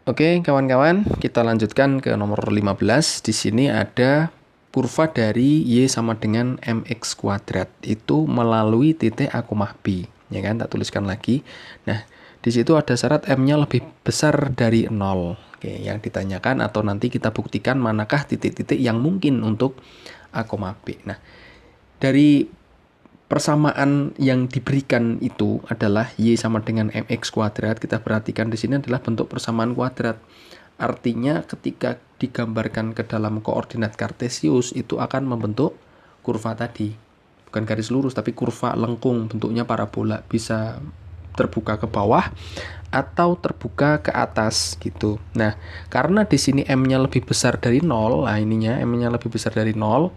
Oke, kawan-kawan, kita lanjutkan ke nomor 15. Di sini ada kurva dari Y sama dengan MX kuadrat. Itu melalui titik A, B. Ya kan, tak tuliskan lagi. Nah, di situ ada syarat M-nya lebih besar dari 0. Oke, yang ditanyakan atau nanti kita buktikan manakah titik-titik yang mungkin untuk A, B. Nah, dari persamaan yang diberikan itu adalah Y sama dengan MX kuadrat. Kita perhatikan di sini adalah bentuk persamaan kuadrat. Artinya ketika digambarkan ke dalam koordinat kartesius itu akan membentuk kurva tadi. Bukan garis lurus tapi kurva lengkung, bentuknya parabola. Bisa terbuka ke bawah atau terbuka ke atas gitu. Nah, karena di sini M-nya lebih besar dari 0, nah ininya M-nya lebih besar dari 0,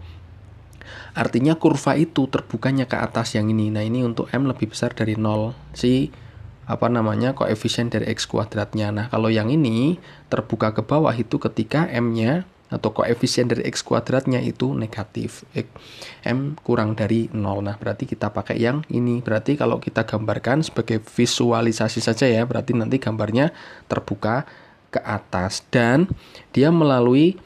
artinya kurva itu terbukanya ke atas yang ini. Nah, ini untuk M lebih besar dari 0. Koefisien dari X kuadratnya. Nah, kalau yang ini terbuka ke bawah itu ketika M-nya atau koefisien dari X kuadratnya itu negatif. M kurang dari 0. Nah, berarti kita pakai yang ini. Berarti kalau kita gambarkan sebagai visualisasi saja ya, berarti nanti gambarnya terbuka ke atas. Dan dia melalui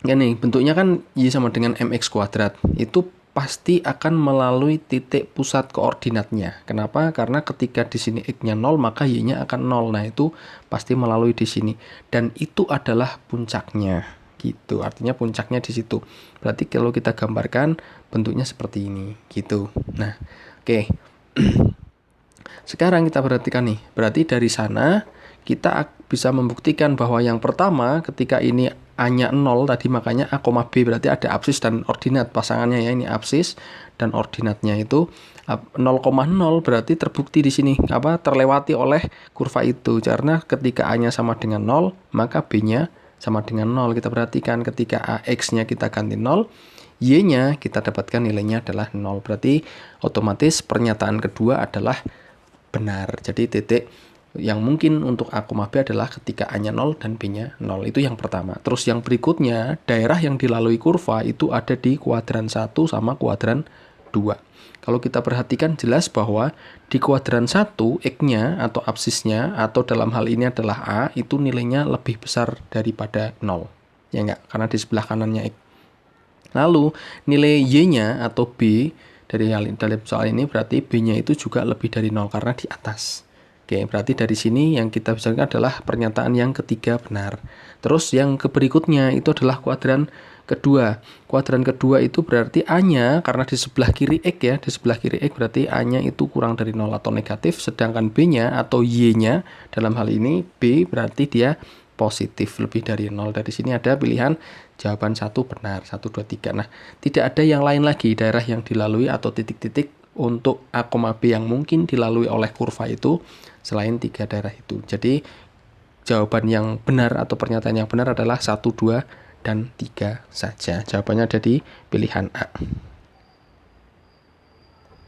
ini bentuknya kan Y sama dengan MX kuadrat. Itu pasti akan melalui titik pusat koordinatnya. Kenapa? Karena ketika di sini X-nya 0, maka Y-nya akan 0. Nah, itu pasti melalui di sini. Dan itu adalah puncaknya. Gitu. Artinya puncaknya di situ. Berarti kalau kita gambarkan bentuknya seperti ini. Gitu. Nah, oke. Sekarang kita perhatikan nih. Berarti dari sana kita bisa membuktikan bahwa yang pertama ketika ini A-nya 0 tadi, makanya A, B berarti ada absis dan ordinat pasangannya ya. Ini absis dan ordinatnya itu 0,0 berarti terbukti di sini terlewati oleh kurva itu. Karena ketika A-nya sama dengan 0, maka B-nya sama dengan 0. Kita perhatikan ketika A, X-nya kita ganti 0, Y-nya kita dapatkan nilainya adalah 0. Berarti otomatis pernyataan kedua adalah benar. Jadi titik yang mungkin untuk A, B adalah ketika A-nya 0 dan B-nya 0. Itu yang pertama. Terus yang berikutnya, daerah yang dilalui kurva itu ada di kuadran 1 sama kuadran 2. Kalau kita perhatikan jelas bahwa di kuadran 1, X-nya atau absisnya atau dalam hal ini adalah A, itu nilainya lebih besar daripada 0. Ya enggak? Karena di sebelah kanannya X. Lalu nilai Y-nya atau B dari dalam soal ini berarti B-nya itu juga lebih dari 0 karena di atas. Oke, berarti dari sini yang kita bisa lihat adalah pernyataan yang ketiga benar. Terus yang berikutnya itu adalah kuadran kedua. Kuadran kedua itu berarti A-nya karena di sebelah kiri X ya, di sebelah kiri X berarti A-nya itu kurang dari 0 atau negatif, sedangkan B-nya atau Y-nya dalam hal ini B berarti dia positif lebih dari 0. Dari sini ada pilihan jawaban 1 benar, 1, 2, 3. Nah, tidak ada yang lain lagi daerah yang dilalui atau titik-titik untuk A, B yang mungkin dilalui oleh kurva itu selain 3 daerah itu. Jadi jawaban yang benar atau pernyataan yang benar adalah 1, 2, dan 3 saja. Jawabannya ada di pilihan A.